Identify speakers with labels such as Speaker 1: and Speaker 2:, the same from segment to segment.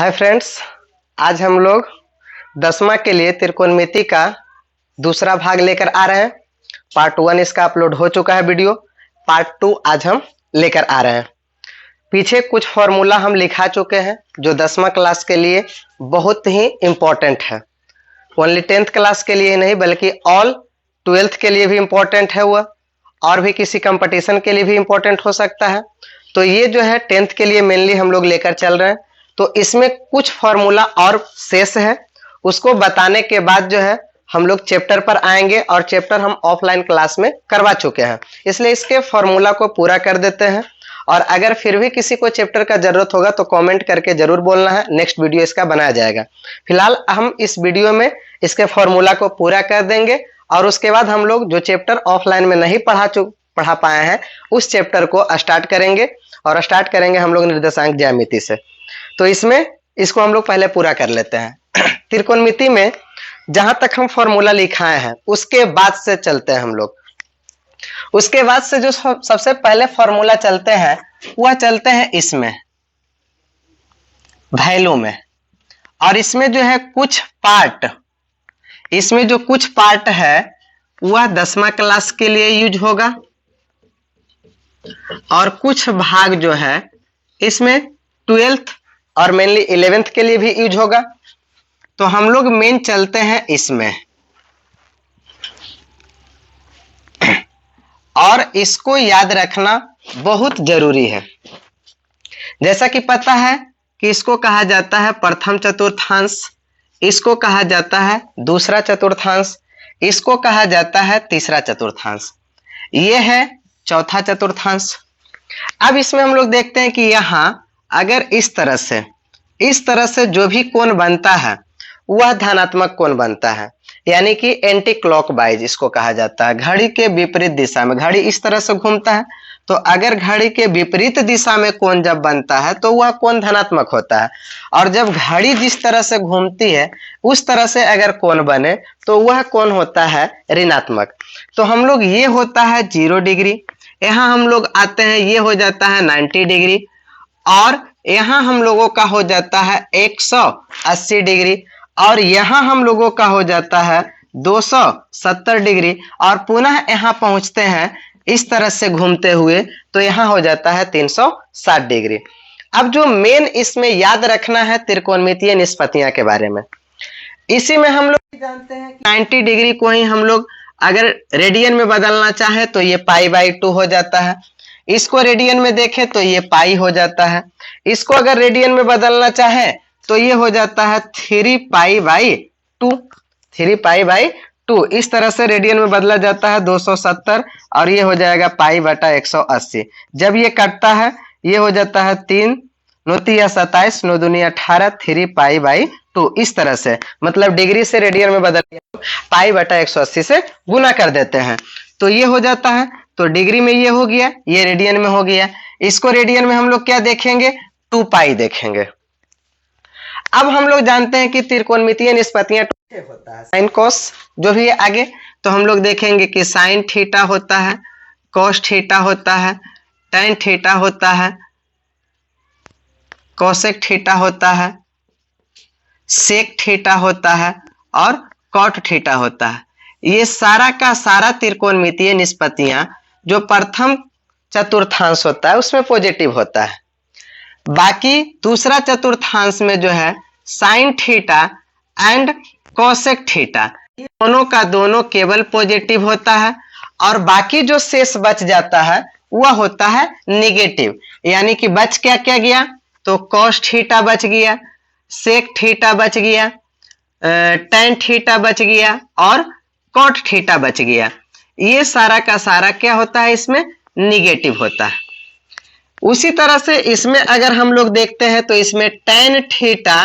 Speaker 1: Hi friends, आज हम लोग 10वां के लिए त्रिकोणमिति का दूसरा भाग लेकर आ रहे हैं। पार्ट 1 इसका अपलोड हो चुका है वीडियो। पार्ट 2 आज हम लेकर आ रहे हैं। पीछे कुछ फॉर्मूला हम लिखा चुके हैं जो 10वां क्लास के लिए बहुत ही इम्पोर्टेंट है। ओनली 10th क्लास के लिए नहीं बल्कि ऑल 12th के लिए भी इम्पोर्टेंट है वह, और भी किसी कंपटीशन के लिए भी इम्पोर्टेंट हो सकता है। तो ये जो है 10th के लिए मेनली हम लोग लेकर चल रहे हैं। तो इसमें कुछ फॉर्मूला और शेष है, उसको बताने के बाद जो है हम लोग चैप्टर पर आएंगे, और चैप्टर हम ऑफलाइन क्लास में करवा चुके हैं, इसलिए इसके फॉर्मूला को पूरा कर देते हैं। और अगर फिर भी किसी को चैप्टर का जरूरत होगा तो कमेंट करके जरूर बोलना है, नेक्स्ट वीडियो इसका बनाया जाएगा। फिलहाल हम इस वीडियो में इसके फॉर्मूला को पूरा कर देंगे, और उसके बाद हम लोग जो चैप्टर ऑफलाइन में नहीं पढ़ा पाए हैं उस चैप्टर को स्टार्ट करेंगे, और स्टार्ट करेंगे हम लोग निर्देशांक ज्यामिति से। तो इसमें इसको हम लोग पहले पूरा कर लेते हैं। त्रिकोणमिति में जहां तक हम फॉर्मूला लिखाए हैं उसके बाद से चलते हैं हम लोग। उसके बाद से जो सबसे पहले फॉर्मूला चलते हैं वह चलते हैं इसमें वैल्यू में, और इसमें जो है कुछ पार्ट, इसमें जो कुछ पार्ट है वह 10वां क्लास के लिए यूज होगा, और कुछ भाग जो है इसमें 12th और मेनली 11th के लिए भी यूज होगा। तो हम लोग मेन चलते हैं इसमें, और इसको याद रखना बहुत जरूरी है। जैसा कि पता है कि इसको कहा जाता है प्रथम चतुर्थांश, इसको कहा जाता है दूसरा चतुर्थांश, इसको कहा जाता है तीसरा चतुर्थांश, ये है चौथा चतुर्थांश। अब इसमें हम लोग देखते हैं कि यहां अगर इस तरह से जो भी कोण बनता है वह धनात्मक कोण बनता है, यानी कि एंटी क्लॉकवाइज इसको कहा जाता है। घड़ी के विपरीत दिशा में, घड़ी इस तरह से घूमता है, तो अगर घड़ी के विपरीत दिशा में कोण जब बनता है तो वह कोण धनात्मक होता है, और जब घड़ी जिस तरह से घूमती है उस तरह से अगर कोण बने तो वह कोण होता है ऋणात्मक। तो हम लोग ये होता है 0 डिग्री, यहाँ हम लोग आते हैं ये हो जाता है 90 डिग्री, और यहाँ हम लोगों का हो जाता है 180 डिग्री, और यहाँ हम लोगों का हो जाता है 270 डिग्री, और पुनः यहाँ पहुंचते हैं इस तरह से घूमते हुए तो यहाँ हो जाता है 360 डिग्री। अब जो मेन इसमें याद रखना है त्रिकोणमितीय निष्पत्तियां के बारे में, इसी में हम लोग जानते हैं कि 90 डिग्री को ही हम लोग अगर रेडियन में बदलना चाहे तो ये π/2 हो जाता है, इसको रेडियन में देखें तो ये पाई हो जाता है, इसको अगर रेडियन में बदलना चाहे तो ये हो जाता है 3π/2, 3π/2। इस तरह से रेडियन में बदला जाता है 270, और ये हो जाएगा π/180। जब ये कटता है ये हो जाता है 3 9 3 27 9 2 18, 3π/2। इस तरह से मतलब डिग्री से रेडियन में बदल π/180 से गुना कर देते हैं, तो ये हो जाता है। तो डिग्री में ये हो गया, ये रेडियन में हो गया, इसको रेडियन में हम लोग क्या देखेंगे 2π देखेंगे। अब हम लोग जानते हैं कि त्रिकोणमितीय निष्पत्तियां होता है साइन कॉस जो भी है आगे, तो हम लोग देखेंगे कि साइन थीटा होता है, कॉस थीटा होता है, टेन थीटा होता है, कोसेक थीटा होता है, सेक थीटा होता है, और कॉट थीटा होता है। ये सारा का सारा त्रिकोणमितीय निष्पत्तियां जो प्रथम चतुर्थांश होता है उसमें पॉजिटिव होता है। बाकी दूसरा चतुर्थांश में जो है sine theta and cosec theta दोनों का दोनों केवल पॉजिटिव होता है, और बाकी जो शेष बच जाता है वह होता है नेगेटिव। यानी कि बच क्या क्या गया, तो कॉस थीटा बच गया, सेक थीटा बच गया, टेन थीटा बच गया, और कॉट थीटा बच गया। ये सारा का सारा क्या होता है इसमें नेगेटिव होता है। उसी तरह से इसमें अगर हम लोग देखते हैं तो इसमें टेन थीटा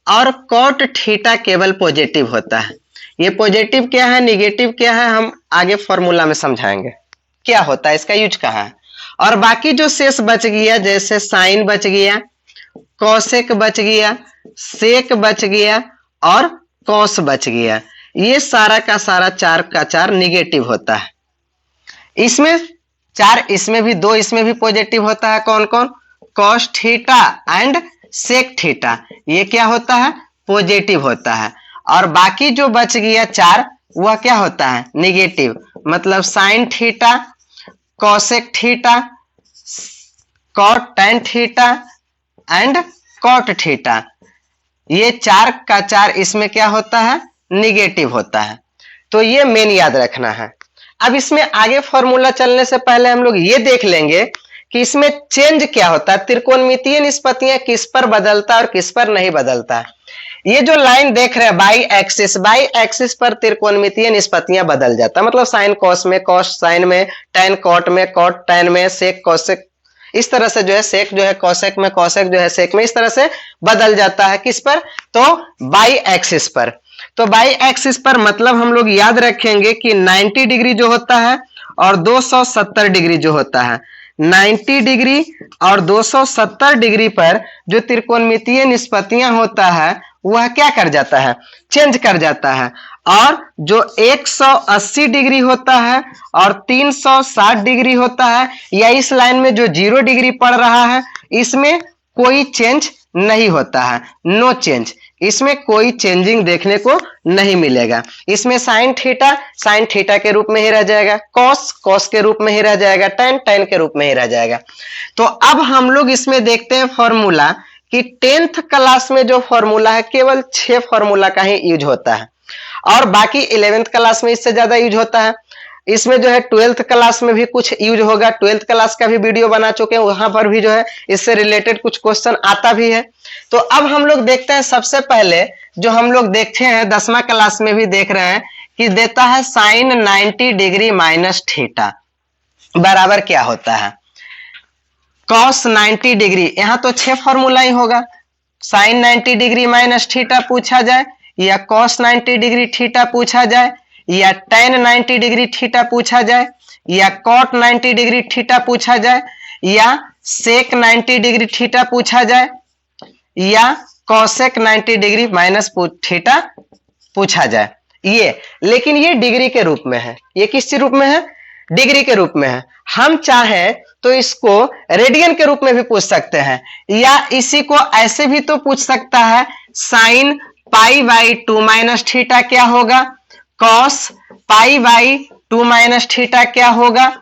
Speaker 1: और कॉट थीटा केवल पॉजिटिव होता है। ये पॉजिटिव क्या है नेगेटिव क्या है हम आगे फॉर्मूला में समझाएंगे क्या होता है, इसका यूज कहाँ है। और बाकी जो शेष बच गया जैसे साइन बच गया, कोसेक बच गया, सेक बच गया, और कॉस बच गया, ये सारा का सारा 4 का 4 निगेटिव होता है। इसमें 4 इसमें भी 2 इसमें भी पॉजिटिव होता है। कौन कौन, cos theta and sec theta, ये क्या होता है? पॉजिटिव होता है। और बाकी जो बच गया 4 वह क्या होता है? निगेटिव। मतलब sine theta, cosec theta, cot tan theta and cot theta, ये 4 का 4 इसमें क्या होता है? निगेटिव होता है। तो ये मेन याद रखना है। अब इसमें आगे फॉर्मूला चलने से पहले हम लोग ये देख लेंगे कि इसमें चेंज क्या होता है, त्रिकोणमितीय निष्पत्तियां किस पर बदलता है और किस पर नहीं बदलता है। ये जो लाइन देख रहे हैं बाई एक्सिस पर त्रिकोणमितीय निष्पत्तियां बदल जाता है। मतलब साइन कॉस में, कॉस साइन में, टेन कॉट में, कॉट टेन में, सेक कॉसेक, इस तरह से जो है सेक जो है कॉसेक में, कॉसेक जो है सेक में, इस तरह से बदल जाता है। किस पर? तो बाई एक्सिस पर। तो बाई एक्सिस पर मतलब हम लोग याद रखेंगे कि 90 डिग्री जो होता है और 270 डिग्री जो होता है, 90 डिग्री और 270 डिग्री पर जो त्रिकोणमितीय निष्पत्तियां होता है वह क्या कर जाता है? चेंज कर जाता है। और जो 180 डिग्री होता है और 360 डिग्री होता है, या इस लाइन में जो 0 डिग्री पड़ रहा है, इसमें कोई चेंज नहीं होता है, नो चेंज। इसमें कोई चेंजिंग देखने को नहीं मिलेगा। इसमें साइन थीटा के रूप में ही रह जाएगा, कॉस के रूप में ही रह जाएगा, टेन के रूप में ही रह जाएगा। तो अब हम लोग इसमें देखते हैं फॉर्मूला कि 10th क्लास में जो फॉर्मूला है केवल 6 फॉर्मूला का ही यूज होता है और बाकी 11th क्लास में इससे ज्यादा यूज होता है। इसमें जो है 12th क्लास में भी कुछ यूज होगा, 12th क्लास का भी वीडियो बना चुके हैं, वहां पर भी जो है इससे रिलेटेड कुछ क्वेश्चन आता भी है। तो अब हम लोग देखते हैं, सबसे पहले जो हम लोग देखे हैं 10वां क्लास में भी देख रहे हैं कि देता है साइन 90 डिग्री माइनस थीटा बराबर क्या होता है? Cos 90 degree. यहां तो 6 फॉर्मूला ही होगा। साइन 90 डिग्री माइनस थीटा पूछा जाए, या कॉस 90 डिग्री थीटा पूछा जाए, या टेन 90 डिग्री थीटा पूछा जाए, या कॉट 90 डिग्री थीटा पूछा जाए, या सेक 90 डिग्री थीटा पूछा जाए, या कॉसेक 90 डिग्री माइनस थीटा पूछा जाए। ये लेकिन ये डिग्री के रूप में है। ये किस रूप में है? डिग्री के रूप में है। हम चाहे तो इसको रेडियन के रूप में भी पूछ सकते हैं, या इसी को ऐसे भी तो पूछ सकता है, sine pi by 2 minus theta क्या होगा, cos pi by 2 minus theta क्या होगा,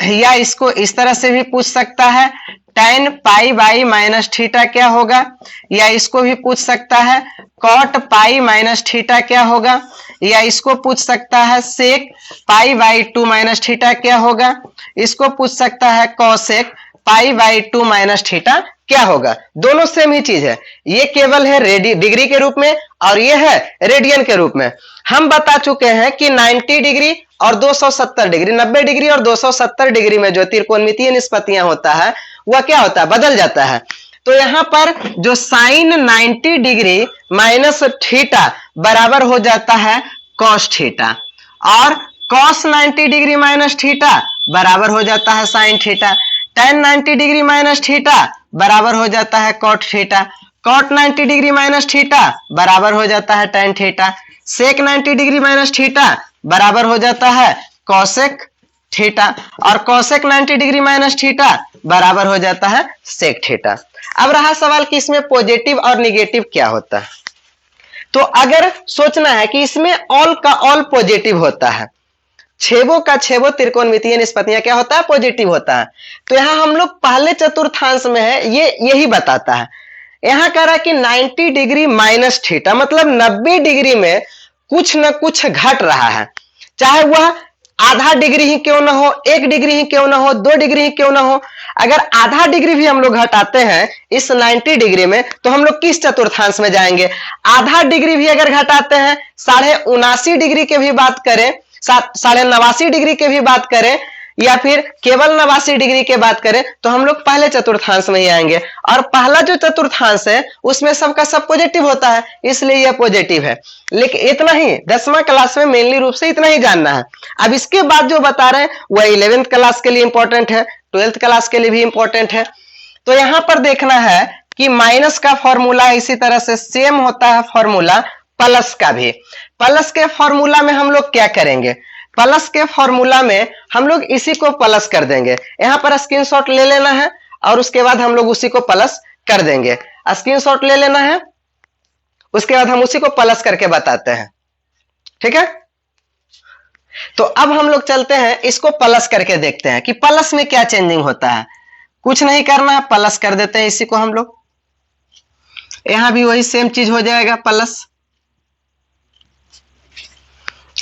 Speaker 1: या इसको इस तरह से भी पूछ सकता है, ten pi by minus theta क्या होगा, या इसको भी पूछ सकता है कॉट पाई माइनस थीटा क्या होगा, या इसको पूछ सकता है सेक पाई बाई 2 माइनस थीटा क्या होगा, इसको पूछ सकता है cosec pi by 2 minus theta क्या होगा। दोनों सेम ही चीज है। ये केवल है डिग्री के रूप में और ये है रेडियन के रूप में। हम बता चुके हैं कि 90 डिग्री और 270 डिग्री, 90 डिग्री और 270 डिग्री में जो त्रिकोणमितीय निष्पत्तियां होता है वह क्या होता है? बदल जाता है। तो यहां पर जो साइन 90 डिग्री माइनस थीटा बराबर हो जाता है कॉस थीटा, और कॉस 90 डिग्री माइनस थीटा बराबर हो जाता है sine theta, tan 90 degree minus theta बराबर हो जाता है cot theta, cot 90 degree minus theta बराबर हो जाता है tan theta, sec 90 degree minus theta बराबर हो जाता है कॉसेक थीटा, और कॉसेक 90 डिग्री माइनस थीटा बराबर हो जाता है सेक थीटा। अब रहा सवाल कि इसमें पॉजिटिव और निगेटिव क्या होता है। तो अगर सोचना है कि इसमें ऑल का ऑल पॉजिटिव होता है, छेवों का छेवों त्रिकोणमितीय निष्पत्तियां क्या होता है? पॉजिटिव होता है। तो यहां हम लोग पहले चतुर्थांश में है, ये यही बताता है। यहां कह रहा है कि 90 डिग्री माइनस थीटा, मतलब 90 डिग्री में कुछ न कुछ घट रहा है, चाहे वह आधा डिग्री ही क्यों ना हो, 1 डिग्री ही क्यों ना हो, 2 डिग्री ही क्यों ना हो। अगर आधा डिग्री भी हम लोग घटाते हैं इस 90 डिग्री में, तो हम लोग किस चतुर्थांश में जाएंगे? आधा डिग्री भी अगर घटाते हैं, 79.5 डिग्री के भी बात करें, 89.5 डिग्री के भी बात करें, या फिर केवल 89 डिग्री के बात करें, तो हम लोग पहले चतुर्थांश में ही आएंगे। और पहला जो चतुर्थांश है उसमें सबका सब पॉजिटिव होता है, इसलिए यह पॉजिटिव है। लेकिन इतना ही 10वां क्लास में मेनली रूप से इतना ही जानना है। अब इसके बाद जो बता रहे हैं वह 11th क्लास के लिए इंपॉर्टेंट है, 12th क्लास के लिए भी इंपॉर्टेंट है। तो यहां पर देखना है कि माइनस का फॉर्मूला इसी तरह से सेम होता है फॉर्मूला प्लस का भी। प्लस के फॉर्मूला में हम लोग क्या करेंगे? प्लस के फॉर्मूला में हम लोग इसी को प्लस कर देंगे। यहां पर स्क्रीनशॉट ले लेना है और उसके बाद हम लोग उसी को प्लस कर देंगे। स्क्रीनशॉट ले लेना है, उसके बाद हम उसी को प्लस करके बताते हैं, ठीक है। तो अब हम लोग चलते हैं, इसको प्लस करके देखते हैं कि प्लस में क्या चेंजिंग होता है। कुछ नहीं करना है, प्लस कर देते हैं इसी को हम लोग। यहां भी वही सेम चीज हो जाएगा, प्लस।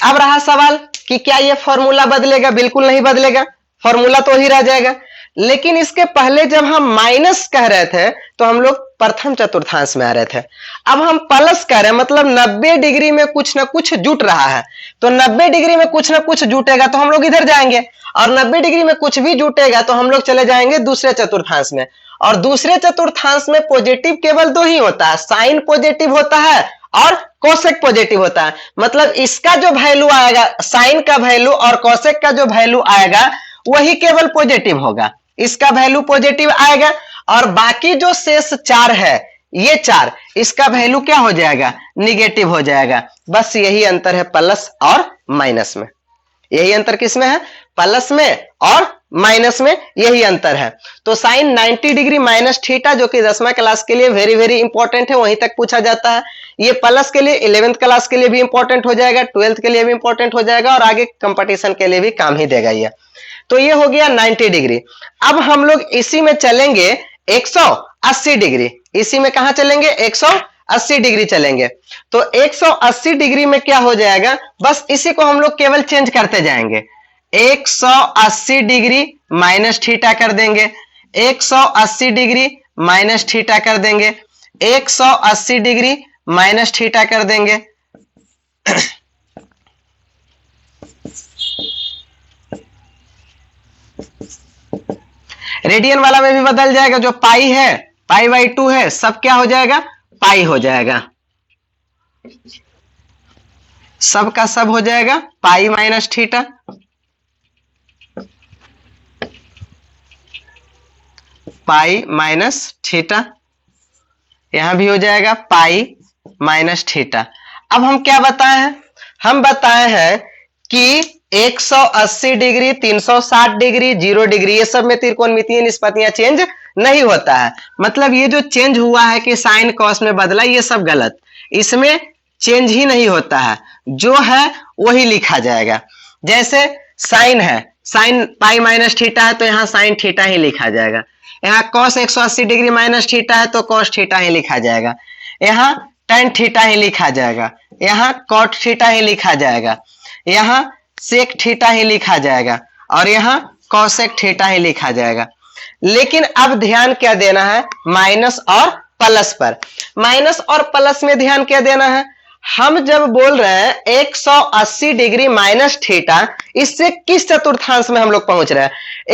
Speaker 1: अब रहा सवाल कि क्या ये फॉर्मूला बदलेगा? बिल्कुल नहीं बदलेगा, फॉर्मूला तो ही रह जाएगा। लेकिन इसके पहले जब हम माइनस कह रहे थे तो हम लोग प्रथम चतुर्थांश में आ रहे थे। अब हम प्लस कह रहे हैं, मतलब 90 डिग्री में कुछ ना कुछ जुट रहा है। तो 90 डिग्री में कुछ ना कुछ जुटेगा तो हम लोग इधर जाएंगे, और 90 डिग्री में कुछ भी जुटेगा तो हम लोग चले जाएंगे दूसरे चतुर्थांश में। और दूसरे चतुर्थांश में पॉजिटिव केवल दो ही होता है, साइन पॉजिटिव होता है और कोसेक पॉजिटिव होता है। मतलब इसका जो वैल्यू आएगा, साइन का वैल्यू और कोसेक का जो वैल्यू आएगा वही केवल पॉजिटिव होगा, इसका वैल्यू पॉजिटिव आएगा। और बाकी जो शेष 4 है, ये 4, इसका वैल्यू क्या हो जाएगा? निगेटिव हो जाएगा। बस यही अंतर है प्लस और माइनस में। यही अंतर किसमें है? प्लस में और माइनस में, यही अंतर है। तो साइन 90 डिग्री माइनस थीटा, जो कि 10वीं क्लास के लिए वेरी वेरी इंपॉर्टेंट है, वहीं तक पूछा जाता है। ये प्लस के लिए 11th क्लास के लिए भी इंपॉर्टेंट हो जाएगा, 12th के लिए भी इंपॉर्टेंट हो जाएगा, और आगे कंपटीशन के लिए भी काम ही देगा ये। तो ये हो गया 90 डिग्री। अब हम लोग इसी में चलेंगे 180 डिग्री। इसी में कहां चलेंगे? 180 डिग्री चलेंगे। तो 180 डिग्री में क्या हो जाएगा? बस इसी को हम लोग केवल चेंज करते जाएंगे। 180 डिग्री माइनस थीटा कर देंगे, 180 डिग्री माइनस थीटा कर देंगे, 180 डिग्री माइनस थीटा कर देंगे। रेडियन वाला में भी बदल जाएगा, जो पाई है, पाई बाई 2 है, सब क्या हो जाएगा? पाई हो जाएगा, सब का सब हो जाएगा pi minus theta. Pi minus theta, यहां भी हो जाएगा पाई माइनस थीटा। अब हम क्या बताए हैं? हम बताए हैं कि 180 डिग्री, 360 डिग्री, 0 डिग्री, ये सब में त्रिकोणमितीय निष्पत्तियां चेंज नहीं होता है। मतलब ये जो चेंज हुआ है कि साइन कॉस में बदला, ये सब गलत, इसमें चेंज ही नहीं होता है, जो है वही लिखा जाएगा। जैसे साइन है, साइन पाई माइनस थीटा है तो यहाँ साइन थीटा ही लिखा जाएगा। यहाँ कॉस 180 डिग्री माइनस थीटा है तो कॉस थीटा ही लिखा जाएगा। यहाँ टेन थीटा ही लिखा जाएगा, यहाँ कॉट थीटा ही लिखा जाएगा, यहाँ सेक थीटा ही लिखा जाएगा, और यहाँ कॉसेक थीटा ही लिखा जाएगा। लेकिन अब ध्यान क्या देना है? माइनस और प्लस पर। माइनस और प्लस में ध्यान क्या देना है? हम जब बोल रहे हैं 180 डिग्री माइनस थीटा, इससे किस चतुर्थांश में हम लोग पहुंच रहे हैं?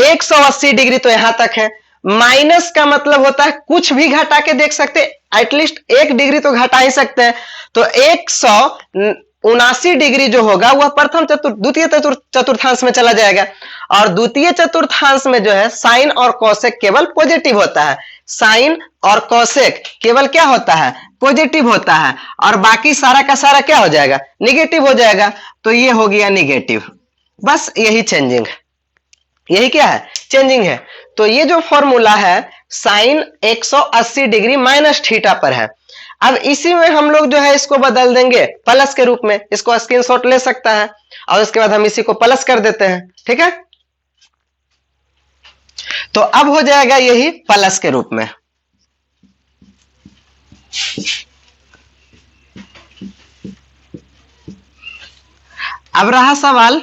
Speaker 1: 180 डिग्री तो यहां तक है। माइनस का मतलब होता है कुछ भी घटा के देख सकते, एटलीस्ट 1 डिग्री तो घटा ही सकते हैं। तो 179 डिग्री जो होगा वह प्रथम द्वितीय चतुर्थांश में चला जाएगा। और द्वितीय चतुर्थांश में जो है साइन और कोसेक केवल पॉजिटिव होता है। साइन और कोसेक केवल क्या होता है? पॉजिटिव होता है, और बाकी सारा का सारा क्या हो जाएगा? निगेटिव हो जाएगा। तो ये हो गया निगेटिव। बस यही चेंजिंग है, यही क्या है? चेंजिंग है। तो ये जो फॉर्मूला है साइन 180 डिग्री माइनस थीटा पर है। अब इसी में हम लोग जो है इसको बदल देंगे प्लस के रूप में। इसको स्क्रीनशॉट ले सकता है, और उसके बाद हम इसी को प्लस कर देते हैं, ठीक है। तो अब हो जाएगा यही प्लस के रूप में। अब रहा सवाल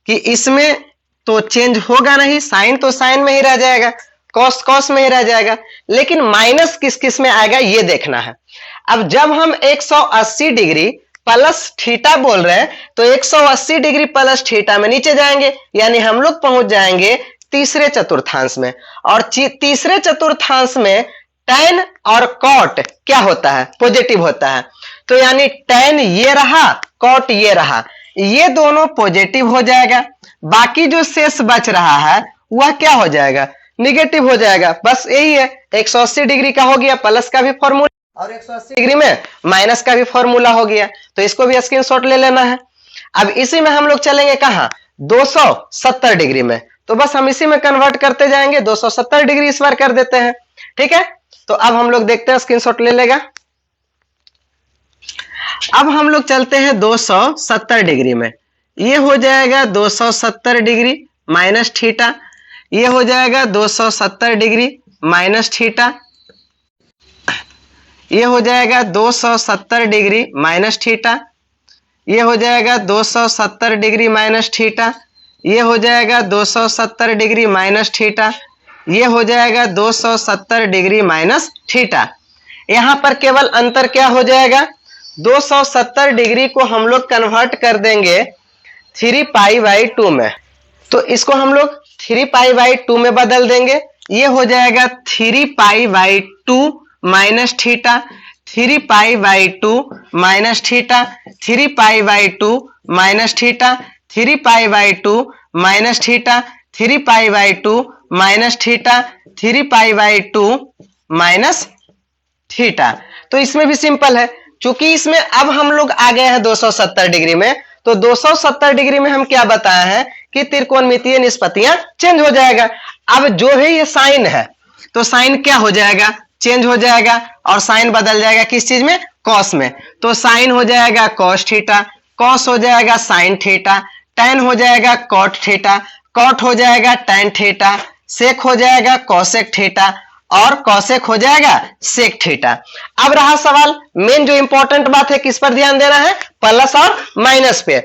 Speaker 1: कि इसमें तो चेंज होगा नहीं, साइन तो साइन में ही रह जाएगा, कॉस कॉस में ही रह जाएगा, लेकिन माइनस किस किस में आएगा ये देखना है। अब जब हम 180 डिग्री प्लस थीटा बोल रहे हैं तो 180 डिग्री प्लस थीटा में नीचे जाएंगे, यानी हम लोग पहुंच जाएंगे तीसरे चतुर्थांश में। और तीसरे चतुर्थांश में tan और cot क्या होता है? पॉजिटिव होता है। तो यानी tan ये रहा, cot ये रहा, ये दोनों पॉजिटिव हो जाएगा। बाकी जो शेष बच रहा है वह क्या हो जाएगा? निगेटिव हो जाएगा। बस यही है। 180 डिग्री का हो गया प्लस का भी फॉर्मूला, और 180 डिग्री में माइनस का भी फॉर्मूला हो गया। तो इसको भी स्क्रीनशॉट ले लेना है। अब इसी में हम लोग चलेंगे कहां? 270 डिग्री में। तो बस हम इसी में कन्वर्ट करते जाएंगे, 270 डिग्री इस बार कर देते हैं, ठीक है। तो अब हम लोग देखते हैं, स्क्रीनशॉट ले लेगा। अब हम लोग चलते हैं 270 डिग्री में। ये हो जाएगा 270 डिग्री माइनस थीटा, ये हो जाएगा 270 डिग्री माइनस थीटा, ये हो जाएगा 270 डिग्री माइनस थीटा, ये हो जाएगा 270 डिग्री माइनस थीटा, ये हो जाएगा 270 डिग्री माइनस थीटा, ये हो जाएगा 270 डिग्री माइनस थीटा। यहां पर केवल अंतर क्या हो जाएगा, 270 डिग्री को हम लोग कन्वर्ट कर देंगे 3 पाई बाई 2 में, तो इसको हम लोग 3 पाई बाई 2 में बदल देंगे। ये हो जाएगा 3 pi by 2 minus theta, 3 pi by 2 minus theta, 3 pi by 2 minus theta, 3 pi by 2 minus theta, 3 pi by 2 minus theta, 3 pi by 2 minus theta. तो इसमें भी सिंपल है, क्योंकि इसमें अब हम लोग आ गए हैं 270 डिग्री में, तो 270 डिग्री में हम क्या बताए हैं कि त्रिकोणमितीय निष्पत्तियां चेंज हो जाएगा। अब जो है ये साइन है, तो साइन क्या हो जाएगा, चेंज हो जाएगा, और साइन बदल जाएगा किस चीज में, कॉस में। तो साइन हो जाएगा कॉस थीटा, कॉस हो जाएगा साइन थीटा, टैन हो जाएगा कॉट थीटा, कॉट हो जाएगा टैन थीटा, सेक हो जाएगा कॉसेक थीटा, और कॉसेक हो जाएगा सेक थीटा। अब रहा सवाल, मेन जो इंपॉर्टेंट बात है किस पर ध्यान देना है, प्लस और माइनस पे।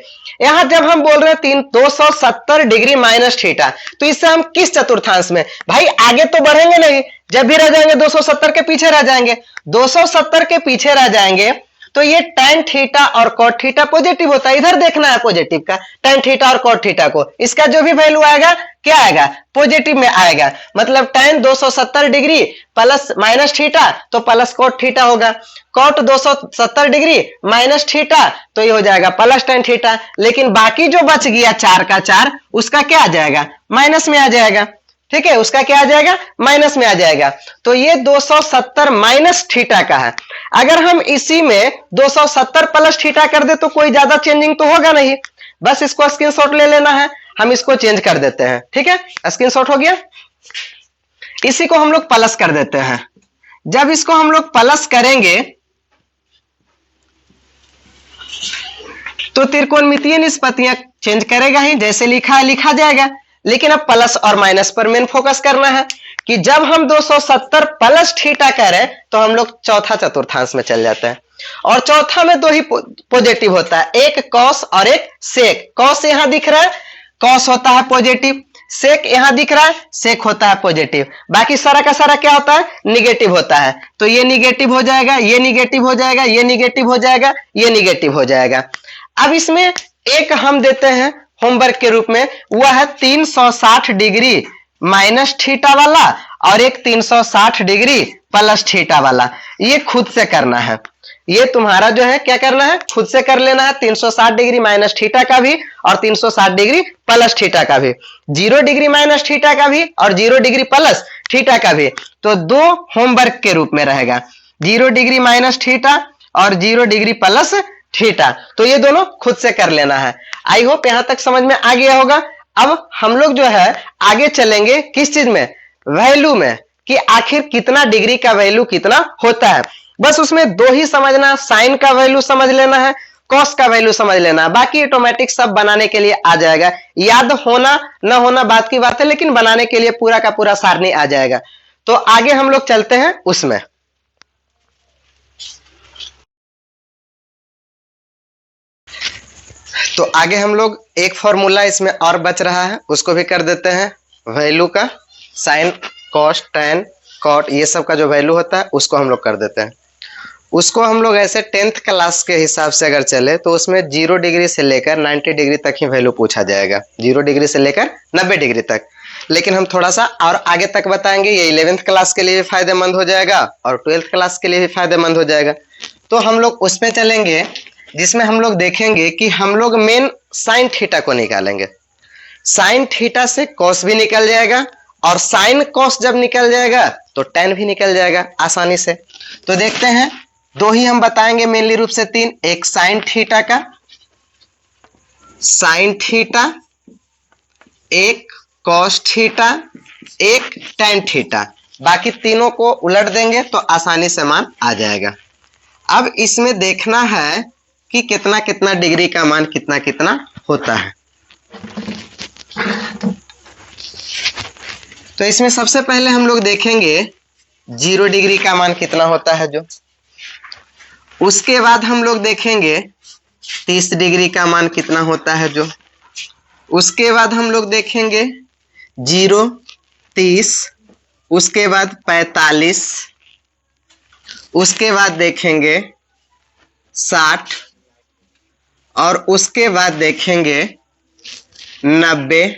Speaker 1: यहां जब हम बोल रहे हैं 270 डिग्री माइनस थीटा, तो इससे हम किस चतुर्थांश में, भाई आगे तो बढ़ेंगे नहीं, जब भी रह जाएंगे 270 के पीछे रह जाएंगे, 270 के पीछे रह जाएंगे, तो ये tan थीटा और cot थीटा पॉजिटिव होता है, इधर देखना है पॉजिटिव का, tan थीटा और cot थीटा को, इसका जो भी वैल्यू आएगा क्या आएगा, पॉजिटिव में आएगा। मतलब tan 270 degree plus minus theta तो प्लस cot थीटा होगा, cot 270 डिग्री माइनस थीटा तो ये हो जाएगा प्लस tan थीटा। लेकिन बाकी जो बच गया 4 का 4, उसका क्या आ जाएगा, माइनस में आ जाएगा। ठीक है, उसका क्या आ जाएगा, माइनस में आ जाएगा। तो ये 270 माइनस थीटा का है। अगर हम इसी में 270 प्लस थीटा कर दे तो कोई ज्यादा चेंजिंग तो होगा नहीं, बस इसको स्क्रीनशॉट ले लेना है, हम इसको चेंज कर देते हैं। ठीक है, स्क्रीनशॉट हो गया, इसी को हम लोग प्लस कर देते हैं। जब इसको हम लोग प्लस करेंगे तो त्रिकोणमितीय निष्पत्तियां चेंज करेगा ही, जैसे लिखा है लिखा जाएगा। लेकिन अब प्लस और माइनस पर मेन फोकस करना है कि जब हम 270 प्लस थीटा करें तो हम लोग चौथा चतुर्थांश में चल जाते हैं, और चौथा में 2 ही पॉजिटिव होता है, एक कॉस और एक सेक। कॉस यहां दिख रहा है, कॉस होता है पॉजिटिव, सेक यहां दिख रहा है, सेक होता है पॉजिटिव, बाकी सारा का सारा क्या होता है, निगेटिव होता है। तो ये निगेटिव हो जाएगा, ये निगेटिव हो जाएगा, ये निगेटिव हो जाएगा, ये निगेटिव हो जाएगा। अब इसमें एक हम देते हैं होमवर्क के रूप में, वह है 360 डिग्री माइनस थीटा वाला और एक 360 डिग्री प्लस थीटा वाला। ये खुद से करना है, ये तुम्हारा जो है क्या करना है, खुद से कर लेना है। 360 डिग्री माइनस थीटा का भी और 360 डिग्री प्लस थीटा का भी, 0 डिग्री माइनस थीटा का भी और 0 डिग्री प्लस थीटा का भी। तो 2 होमवर्क के रूप में रहेगा, 0 डिग्री माइनस थीटा और 0 डिग्री प्लस थीटा। तो ये दोनों खुद से कर लेना है। आई होप यहां तक समझ में आ गया होगा। अब हम लोग जो है आगे चलेंगे किस चीज में, वैल्यू में, कि आखिर कितना डिग्री का वैल्यू कितना होता है। बस उसमें 2 ही समझना, साइन का वैल्यू समझ लेना है, कॉस का वैल्यू समझ लेना, बाकी ऑटोमेटिक सब बनाने के लिए आ जाएगा। याद होना न होना बात की बात है, लेकिन बनाने के लिए पूरा का पूरा सारणी आ जाएगा। तो आगे हम लोग चलते हैं उसमें। तो आगे हम लोग एक फॉर्मूला इसमें और बच रहा है, उसको भी कर देते हैं। वैल्यू का साइन कॉस टैन कॉट ये सब का जो वैल्यू होता है उसको हम लोग कर देते हैं। उसको हम लोग ऐसे 10th क्लास के हिसाब से अगर चले तो उसमें 0 डिग्री से लेकर 90 डिग्री तक ही वैल्यू पूछा जाएगा, 0 डिग्री से लेकर 90 डिग्री तक। लेकिन हम थोड़ा सा और आगे तक बताएंगे, ये 11th क्लास के लिए भी फायदेमंद हो जाएगा और 12th क्लास के लिए भी फायदेमंद हो जाएगा। तो हम लोग उसमें चलेंगे जिसमें हम लोग देखेंगे कि हम लोग मेन साइन थीटा को निकालेंगे। साइन थीटा से कॉस भी निकल जाएगा, और साइन कॉस जब निकल जाएगा तो टैन भी निकल जाएगा आसानी से। तो देखते हैं, 2 ही हम बताएंगे मेनली रूप से 3, एक साइन थीटा का, साइन थीटा, एक कॉस थीटा, एक टैन थीटा। बाकी तीनों को उलट देंगे तो आसानी से मान आ जाएगा। अब इसमें देखना है कि कितना कितना डिग्री का मान कितना कितना होता है। तो इसमें सबसे पहले हम लोग देखेंगे 0 डिग्री का मान कितना होता है जो। उसके बाद हम लोग देखेंगे 30 डिग्री का मान कितना होता है जो। उसके बाद हम लोग देखेंगे 0, 30, उसके बाद 45, उसके बाद देखेंगे 60 और उसके बाद देखेंगे 90।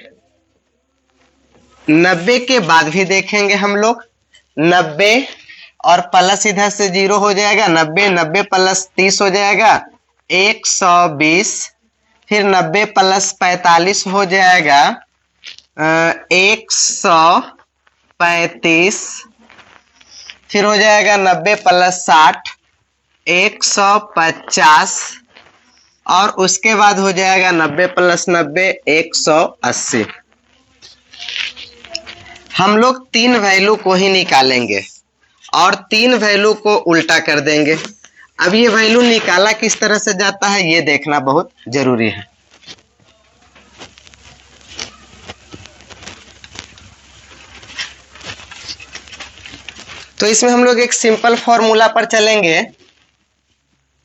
Speaker 1: 90 के बाद भी देखेंगे हम लोग 90 और प्लस इधर से 0 हो जाएगा, 90, 90 प्लस 30 हो जाएगा 120, फिर 90 प्लस 45 हो जाएगा 135, फिर हो जाएगा 90 प्लस 60 150 और उसके बाद हो जाएगा 90 प्लस 90 180। हम लोग 3 वैल्यू को ही निकालेंगे और 3 वैल्यू को उल्टा कर देंगे। अब ये वैल्यू निकाला किस तरह से जाता है ये देखना बहुत जरूरी है। तो इसमें हम लोग एक सिंपल फॉर्मूला पर चलेंगे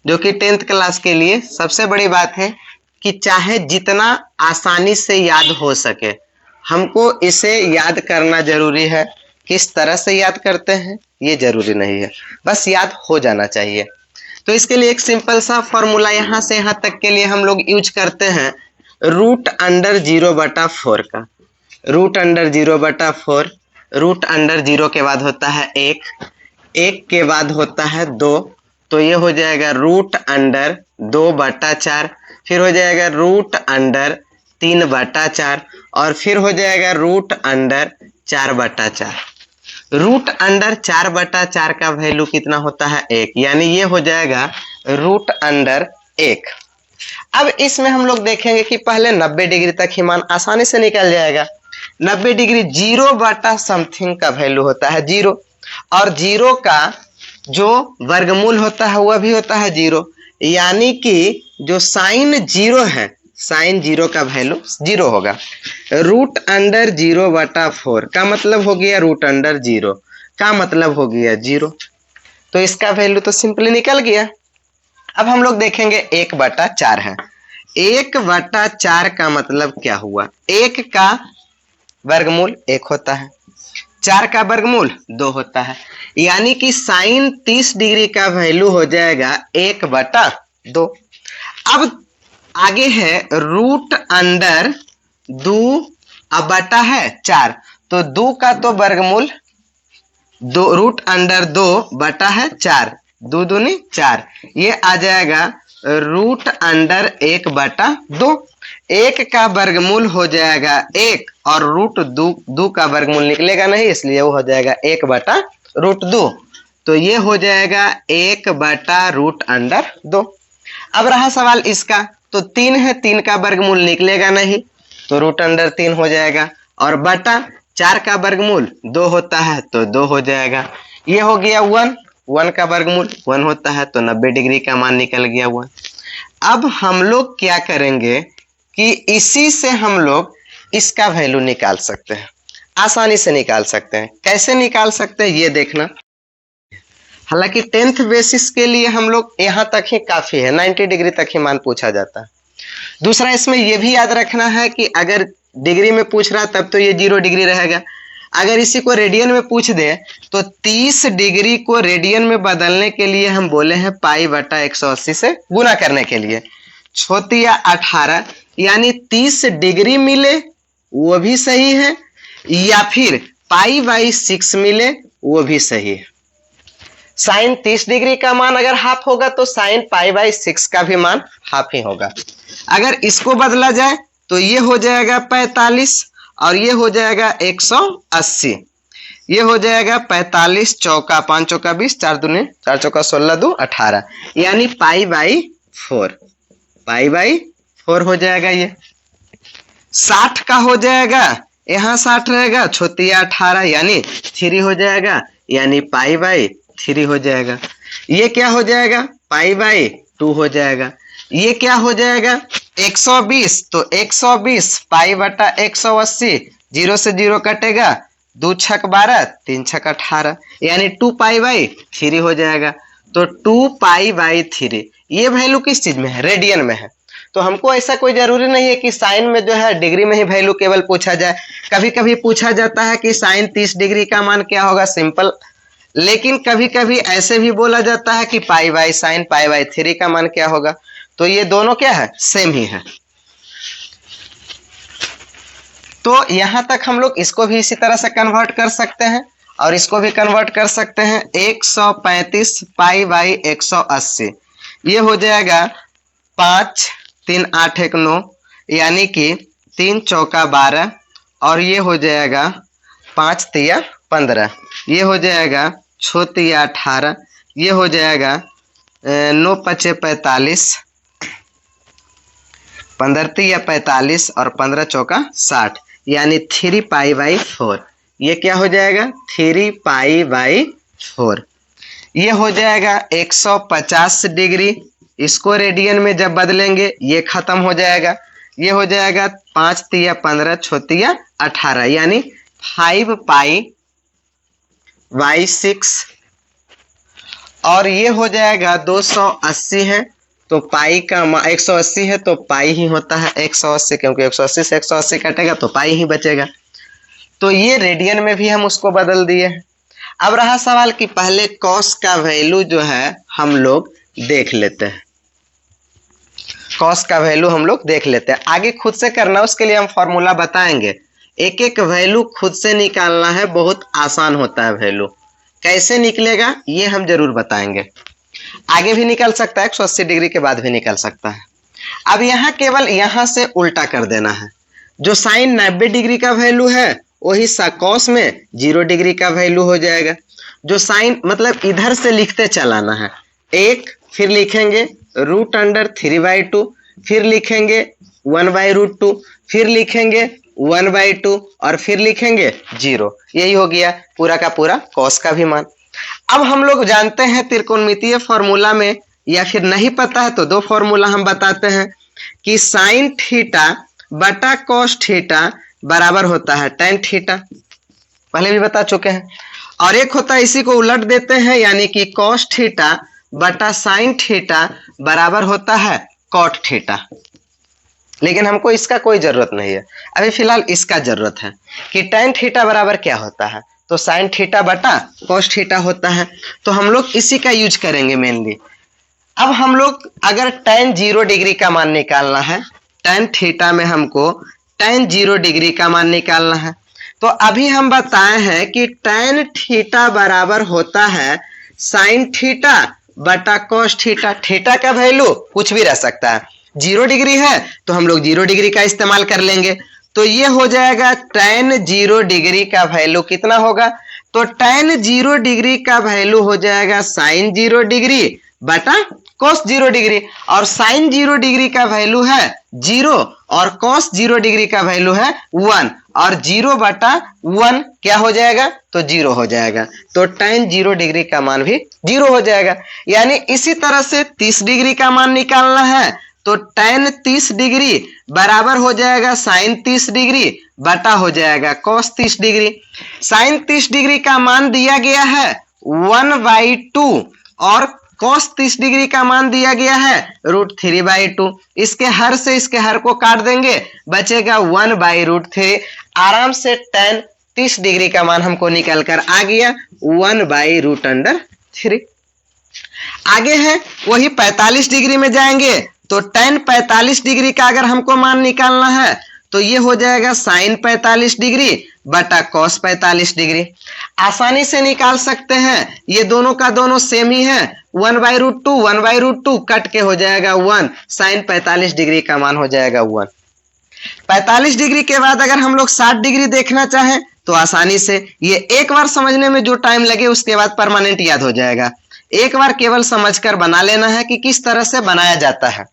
Speaker 1: जो कि 10th क्लास के लिए सबसे बड़ी बात है कि चाहे जितना आसानी से याद हो सके हमको इसे याद करना जरूरी है। किस तरह से याद करते हैं ये जरूरी नहीं है, बस याद हो जाना चाहिए। तो इसके लिए एक सिंपल सा फॉर्मूला यहाँ से यहाँ तक के लिए हम लोग यूज करते हैं √0/4 का। √0/4, √0 के बाद होता है 1, 1 के बाद होता है 2, तो ये हो जाएगा √2/4, फिर हो जाएगा √3/4 और फिर हो जाएगा √4/4। √4/4 का वैल्यू कितना होता है 1, यानी ये हो जाएगा √1। अब इसमें हम लोग देखेंगे कि पहले 90 डिग्री तक ही मान आसानी से निकल जाएगा। 90 डिग्री 0/समथिंग का वैल्यू होता है 0 और 0 का जो वर्गमूल होता है वह भी होता है 0, यानी कि जो साइन 0 है साइन 0 का वैल्यू 0 होगा। √0/4 का मतलब हो गया √0 का मतलब हो गया 0, तो इसका वैल्यू तो सिंपली निकल गया। अब हम लोग देखेंगे 1/4 है। 1/4 का मतलब क्या हुआ, 1 का वर्गमूल 1 होता है, 4 का वर्गमूल 2 होता है, यानी कि साइन 30 डिग्री का वैल्यू हो जाएगा 1/2। अब आगे है √2 अब बटा है 4, तो 2 का तो वर्गमूल 2 √2 बटा है 4, 2 दूनी 4, ये आ जाएगा √1/2। 1 का वर्गमूल हो जाएगा 1 और √2 का वर्गमूल निकलेगा नहीं, इसलिए वो हो जाएगा 1/√2, तो ये हो जाएगा 1/√2। अब रहा सवाल इसका, तो 3 है, 3 का वर्गमूल निकलेगा नहीं, तो √3 हो जाएगा, और बटा 4 का वर्गमूल 2 होता है तो 2 हो जाएगा। ये हो गया 1, 1 का वर्गमूल 1 होता है तो 90 डिग्री का मान निकल गया 1। अब हम लोग क्या करेंगे कि इसी से हम लोग इसका वैल्यू निकाल सकते हैं, आसानी से निकाल सकते हैं। कैसे निकाल सकते हैं ये देखना। हालांकि 10th बेसिस के लिए हम लोग यहाँ तक ही काफी है, 90 डिग्री तक ही मान पूछा जाता है। दूसरा इसमें यह भी याद रखना है कि अगर डिग्री में पूछ रहा तब तो ये 0 डिग्री रहेगा, अगर इसी को रेडियन में पूछ दे तो 30 डिग्री को रेडियन में बदलने के लिए हम बोले हैं π/180 से गुना करने के लिए, छोतिया 18, यानी 30 डिग्री मिले वो भी सही है, या फिर π/6 मिले वो भी सही है। साइन 30 डिग्री का मान अगर हाफ होगा तो साइन π/6 का भी मान हाफ ही होगा। अगर इसको बदला जाए तो ये हो जाएगा 45 और ये हो जाएगा 180, ये हो जाएगा 45 चौका 5 चौका 20, 4 दूनी 4 चौका 16 2 18, यानी π/4 हो जाएगा। ये 60 का हो जाएगा यहाँ 60 रहेगा, छोतिया 18 यानी 3 हो जाएगा, यानी π/3 हो जाएगा। ये क्या हो जाएगा, π/2 हो जाएगा। ये क्या हो जाएगा 120, तो 120 π/180, 0 से 0 कटेगा, 2 छक 12, 3 छक 18 यानी 2π/3 हो जाएगा। तो 2π/3 ये वैल्यू किस चीज में है, रेडियन में है। तो हमको ऐसा कोई जरूरी नहीं है कि साइन में जो है डिग्री में ही वैल्यू केवल पूछा जाए। कभी कभी पूछा जाता है कि साइन 30 डिग्री का मान क्या होगा, सिंपल। लेकिन कभी कभी ऐसे भी बोला जाता है कि π/sin π/3 का मान क्या होगा। तो ये दोनों क्या है, सेम ही है। तो यहां तक हम लोग इसको भी इसी तरह से कन्वर्ट कर सकते हैं और इसको भी कन्वर्ट कर सकते हैं। 135 π/180 ये हो जाएगा 5 3 8 1 9 यानी कि 3 चौका 12 और ये हो जाएगा 5 तिया 15, ये हो जाएगा छोतिया 18, ये हो जाएगा 9 5 45, 15 तिया 45 और 15 चौका 60 यानी 3π/4। ये क्या हो जाएगा 3π/4। ये हो जाएगा 150 डिग्री। इसको रेडियन में जब बदलेंगे ये खत्म हो जाएगा। ये हो जाएगा 5 तिया 15 छोतिया 18 यानी 5π/6 और ये हो जाएगा 280 है, तो पाई का 180 है तो पाई ही होता है 180, क्योंकि 180 से 180 कटेगा तो पाई ही बचेगा। तो ये रेडियन में भी हम उसको बदल दिए हैं। अब रहा सवाल कि पहले कॉस का वैल्यू जो है हम लोग देख लेते हैं। कॉस का वैल्यू हम लोग देख लेते हैं, आगे खुद से करना उसके लिए हम फॉर्मूला बताएंगे। एक एक वैल्यू खुद से निकालना है, बहुत आसान होता है वैल्यू। कैसे निकलेगा ये हम जरूर बताएंगे। आगे भी निकल सकता है, 180 डिग्री के बाद भी निकल सकता है। अब यहाँ केवल यहाँ से उल्टा कर देना है। जो साइन 90 डिग्री का वैल्यू है वही कॉस में 0 डिग्री का वैल्यू हो जाएगा। जो साइन मतलब इधर से लिखते चलाना है, एक फिर लिखेंगे √3/2, फिर लिखेंगे 1/√2, फिर लिखेंगे 1/2 और फिर लिखेंगे 0। यही हो गया पूरा का पूरा कॉस का भी मान। अब हम लोग जानते हैं त्रिकोणमितीय फॉर्मूला में, या फिर नहीं पता है तो दो फॉर्मूला हम बताते हैं कि साइन थीटा बटा कॉस थीटा बराबर होता है tan थीटा, पहले भी बता चुके हैं। और एक होता है, इसी को उलट देते हैं, यानी कि कॉस थीटा बटा साइन थीटा बराबर होता है कॉट थीटा। लेकिन हमको इसका कोई जरूरत नहीं है, अभी फिलहाल इसका जरूरत है कि tan थीटा बराबर क्या होता है, तो साइन थीटा बटा कॉस थीटा होता है। तो हम लोग इसी का यूज करेंगे मेनली। अब हम लोग अगर tan 0 डिग्री का मान निकालना है, tan थीटा में हमको tan 0 डिग्री का मान निकालना है, तो अभी हम बताए हैं कि tan थीटा बराबर होता है साइन थीटा बटा कॉस थीटा। थीटा का वैल्यू कुछ भी रह सकता है, 0 डिग्री है तो हम लोग 0 डिग्री का इस्तेमाल कर लेंगे। तो ये हो जाएगा tan 0 डिग्री का वैल्यू कितना होगा, तो tan 0 डिग्री का वैल्यू हो जाएगा साइन 0 डिग्री बटा cos 0 डिग्री, और साइन 0 डिग्री का वैल्यू है 0 और cos 0 डिग्री का वैल्यू है 1, और 0 बटा 1 क्या हो जाएगा, तो 0 हो जाएगा। तो tan 0 डिग्री का मान भी 0 हो जाएगा। यानी इसी तरह से 30 डिग्री का मान निकालना है, तो tan 30 डिग्री बराबर हो जाएगा साइन 30 डिग्री बटा हो जाएगा cos 30 डिग्री। साइन 30 डिग्री का मान दिया गया है 1/2 और cos 30 डिग्री का मान दिया गया है √3/2। इसके हर से इसके हर को काट देंगे, बचेगा 1/√3। आराम से tan 30 डिग्री का मान हमको निकल कर आ गया 1/√3। आगे है वही 45 डिग्री में जाएंगे, तो tan 45 डिग्री का अगर हमको मान निकालना है तो ये हो जाएगा साइन 45 डिग्री बटा cos 45 डिग्री। आसानी से निकाल सकते हैं, ये दोनों का दोनों सेम ही है। 1/√2 कट के हो जाएगा 1, साइन 45 डिग्री का मान हो जाएगा 1। 45 डिग्री के बाद अगर हम लोग 60 डिग्री देखना चाहें तो आसानी से, ये एक बार समझने में जो टाइम लगे उसके बाद परमानेंट याद हो जाएगा। एक बार केवल समझकर बना लेना है कि किस तरह से बनाया जाता है।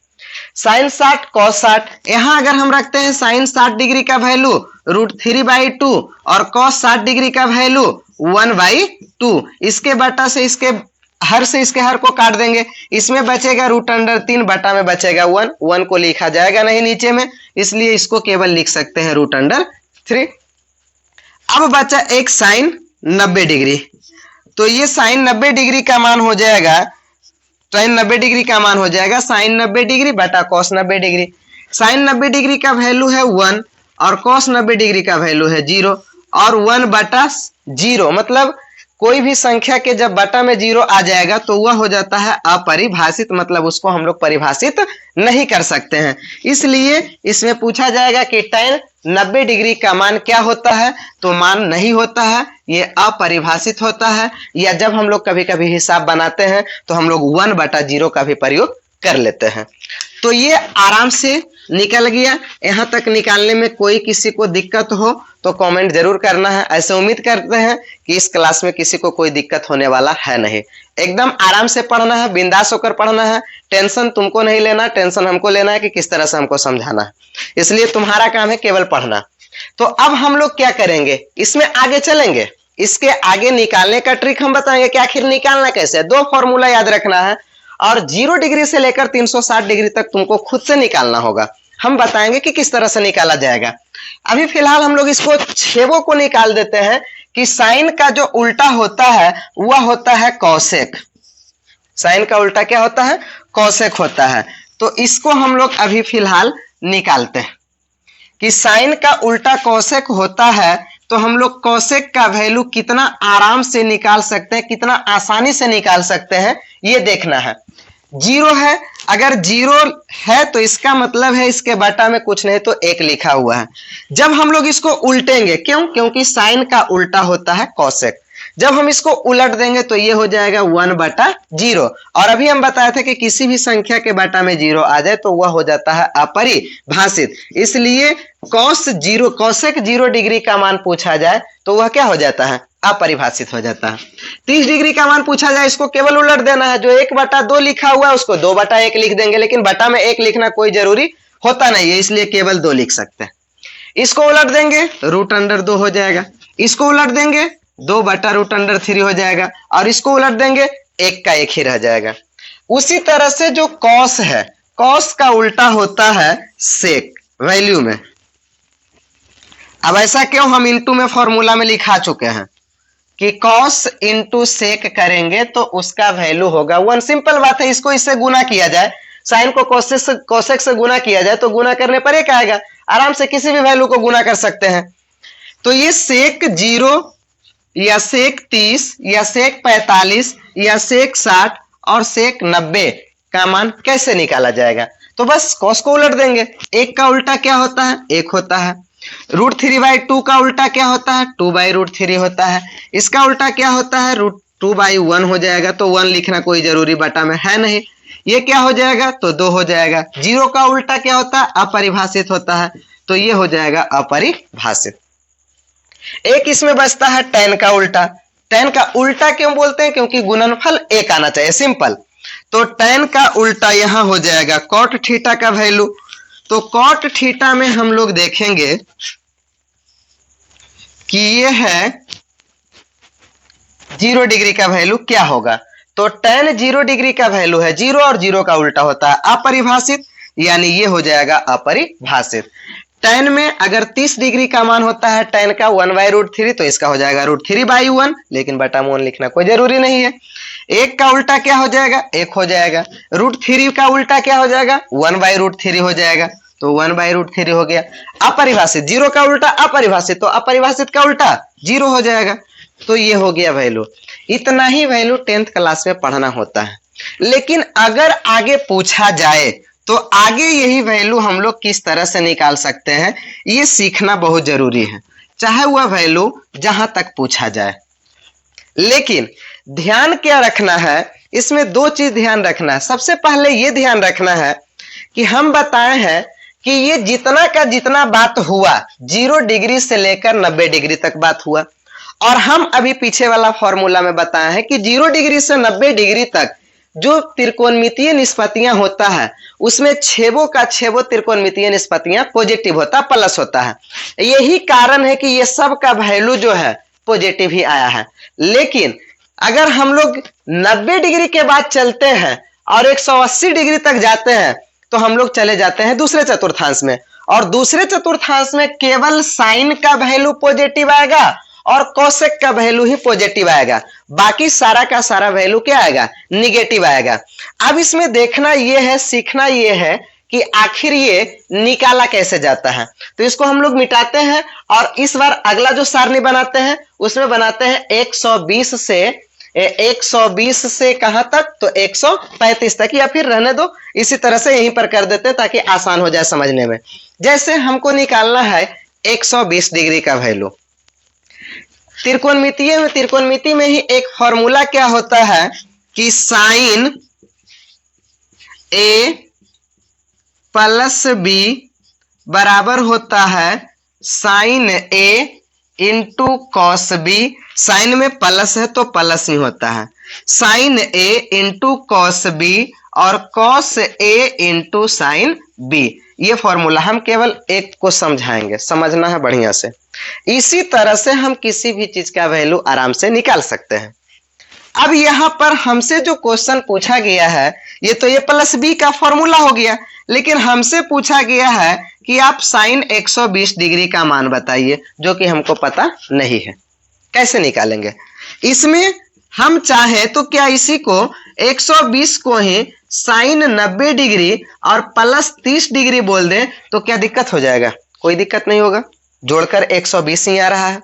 Speaker 1: साइन 60 cos 60, यहां अगर हम रखते हैं साइन 60 डिग्री का वैल्यू √3/2 और cos 60 डिग्री का वैल्यू 1/2। इसके बटा से इसके हर को काट देंगे, इसमें बचेगा √3 बटा में बचेगा 1 को लिखा जाएगा नहीं नीचे में, इसलिए इसको केवल लिख सकते हैं √3। अब बचा एक sin 90 डिग्री, तो ये sin 90 डिग्री का मान हो जाएगा, sin 90 डिग्री का मान हो जाएगा sin 90 डिग्री बटा cos 90 डिग्री। sin 90 डिग्री का वैल्यू है 1 और cos 90 डिग्री का वैल्यू है 0 और 1/0, मतलब कोई भी संख्या के जब बटा में 0 आ जाएगा तो वह हो जाता है अपरिभाषित, मतलब उसको हम लोग परिभाषित नहीं कर सकते हैं। इसलिए इसमें पूछा जाएगा कि tan 90 डिग्री का मान क्या होता है, तो मान नहीं होता है, ये अपरिभाषित होता है। या जब हम लोग कभी कभी हिसाब बनाते हैं तो हम लोग 1/0 का भी प्रयोग कर लेते हैं। तो ये आराम से निकल गया। यहाँ तक निकालने में कोई किसी को दिक्कत हो तो कमेंट जरूर करना है। ऐसे उम्मीद करते हैं कि इस क्लास में किसी को कोई दिक्कत होने वाला है नहीं। एकदम आराम से पढ़ना है, बिंदास होकर पढ़ना है। टेंशन तुमको नहीं लेना, टेंशन हमको लेना है कि किस तरह से हमको समझाना है। इसलिए तुम्हारा काम है केवल पढ़ना। तो अब हम लोग क्या करेंगे, इसमें आगे चलेंगे। इसके आगे निकालने का ट्रिक हम बताएंगे कि आखिर निकालना कैसे है। 2 फॉर्मूला याद रखना है और 0 डिग्री से लेकर 360 डिग्री तक तुमको खुद से निकालना होगा। हम बताएंगे कि किस तरह से निकाला जाएगा। अभी फिलहाल हम लोग इसको छेवों को निकाल देते हैं कि साइन का जो उल्टा होता है वह होता है कौसेक। साइन का उल्टा क्या होता है, कौसेक होता है। तो इसको हम लोग अभी फिलहाल निकालते हैं कि साइन का उल्टा कौसेक होता है। तो हम लोग कौसेक का वैल्यू कितना आराम से निकाल सकते हैं, कितना आसानी से निकाल सकते हैं, ये देखना है। 0 है, अगर 0 है तो इसका मतलब है इसके बटा में कुछ नहीं तो 1 लिखा हुआ है। जब हम लोग इसको उल्टेंगे, क्योंकि साइन का उल्टा होता है कौसेक। जब हम इसको उलट देंगे तो ये हो जाएगा 1/0। और अभी हम बताए थे कि किसी भी संख्या के बटा में 0 आ जाए तो वह हो जाता है अपरिभाषित। इसलिए कौसेक 0 डिग्री का मान पूछा जाए तो वह क्या हो जाता है, अपरिभाषित हो जाता है। 30 डिग्री का मान पूछा जाए, इसको केवल उलट देना है। जो 1/2 लिखा हुआ है उसको 2/1 लिख देंगे, लेकिन बटा में 1 लिखना कोई जरूरी होता नहीं है, इसलिए केवल 2 लिख सकते हैं। इसको उलट देंगे √2 हो जाएगा। इसको उलट देंगे 2/√3 हो जाएगा और इसको उलट देंगे 1 का 1 ही रह जाएगा। उसी तरह से जो कॉस है, कॉस का उल्टा होता है सेक वैल्यू में। अब ऐसा क्यों, हम इनटू में फॉर्मूला में लिखा चुके हैं कि कॉस इंटू सेक करेंगे तो उसका वैल्यू होगा 1। सिंपल बात है, इसको इससे गुना किया जाए, साइन को कौसेक से गुना किया जाए तो गुना करने पर 1 आएगा। आराम से किसी भी वैल्यू को गुना कर सकते हैं। तो ये सेक 0 या सेक 30 या सेक 45 या सेक 60 और सेक 90 का मान कैसे निकाला जाएगा, तो बस कॉस को उलट देंगे। 1 का उल्टा क्या होता है, 1 होता है। √3/2 का उल्टा क्या होता है, 2/√3 होता है। इसका उल्टा क्या होता है, √2/1 हो जाएगा। तो 1 लिखना कोई जरूरी बटा में है नहीं। ये क्या हो जाएगा, तो 2 हो जाएगा। 0 का उल्टा क्या होता है, अपरिभाषित होता है। तो ये हो जाएगा अपरिभाषित। एक इसमें बचता है tan का उल्टा। tan का उल्टा क्यों बोलते हैं, क्योंकि गुणनफल 1 आना चाहिए, सिंपल। तो tan का उल्टा यहां हो जाएगा cot थीटा का वैल्यू। तो cot थीटा में हम लोग देखेंगे कि ये है 0 डिग्री का वैल्यू क्या होगा। तो tan 0 डिग्री का वैल्यू है 0 और 0 का उल्टा होता है अपरिभाषित, यानी ये हो जाएगा अपरिभाषित। tan में अगर 30 डिग्री का मान होता है tan का 1/√3 तो इसका हो जाएगा √3/1, लेकिन बटा में 1 लिखना कोई जरूरी नहीं है। 1 का उल्टा क्या हो जाएगा, 1 हो जाएगा। √3 का उल्टा क्या हो जाएगा, 1/√3 हो जाएगा। तो 1/√3 हो गया। अपरिभाषित 0 का उल्टा अपरिभाषित, तो अपरिभाषित का उल्टा 0 हो जाएगा। तो ये हो गया वैल्यू। इतना ही वैल्यू 10th क्लास में पढ़ना होता है। लेकिन अगर आगे पूछा जाए तो आगे यही वैल्यू हम लोग किस तरह से निकाल सकते हैं, ये सीखना बहुत जरूरी है, चाहे वह वैल्यू जहां तक पूछा जाए। लेकिन ध्यान क्या रखना है, इसमें 2 चीज ध्यान रखना है। सबसे पहले ये ध्यान रखना है कि हम बताए हैं कि ये जितना का जितना बात हुआ 0 डिग्री से लेकर 90 डिग्री तक बात हुआ। और हम अभी पीछे वाला फॉर्मूला में बताए हैं कि 0 डिग्री से 90 डिग्री तक जो त्रिकोणमितीय निष्पत्तियां होता है उसमें छेबों का छेबों त्रिकोणमितीय निष्पत्तियां पॉजिटिव होता है, प्लस होता है। यही कारण है कि ये सब का वैल्यू जो है पॉजिटिव ही आया है। लेकिन अगर हम लोग 90 डिग्री के बाद चलते हैं और 180 डिग्री तक जाते हैं तो हम लोग चले जाते हैं दूसरे चतुर्थांश में, और दूसरे चतुर्थांश में केवल साइन का वैल्यू पॉजिटिव आएगा और कोसेक का वैल्यू ही पॉजिटिव आएगा, बाकी सारा का सारा वैल्यू क्या आएगा, निगेटिव आएगा। अब इसमें देखना यह है, सीखना यह है कि आखिर ये निकाला कैसे जाता है। तो इसको हम लोग मिटाते हैं और इस बार अगला जो सारणी बनाते हैं उसमें बनाते हैं 120 से कहां तक, तो 135 तक, या फिर रहने दो इसी तरह से यहीं पर कर देते हैं ताकि आसान हो जाए समझने में। जैसे हमको निकालना है 120 डिग्री का वैल्यू, त्रिकोणमिति में ही एक फॉर्मूला क्या होता है कि साइन ए प्लस बी बराबर होता है साइन ए इंटू कॉस बी। साइन में प्लस है तो प्लस ही होता है, साइन ए इंटू कॉस बी और cos A into sine B. ये फॉर्मूला हम केवल एक को समझाएंगे, समझना है बढ़िया से। इसी तरह से हम किसी भी चीज का वैल्यू आराम से निकाल सकते हैं। अब यहां पर हमसे जो क्वेश्चन पूछा गया है ये तो ये प्लस बी का फॉर्मूला हो गया, लेकिन हमसे पूछा गया है कि आप साइन 120 डिग्री का मान बताइए, जो कि हमको पता नहीं है। कैसे निकालेंगे? इसमें हम चाहे तो क्या इसी को 120 को ही साइन 90 डिग्री और प्लस 30 डिग्री बोल दें तो क्या दिक्कत हो जाएगा? कोई दिक्कत नहीं होगा, जोड़कर 120 ही आ रहा है।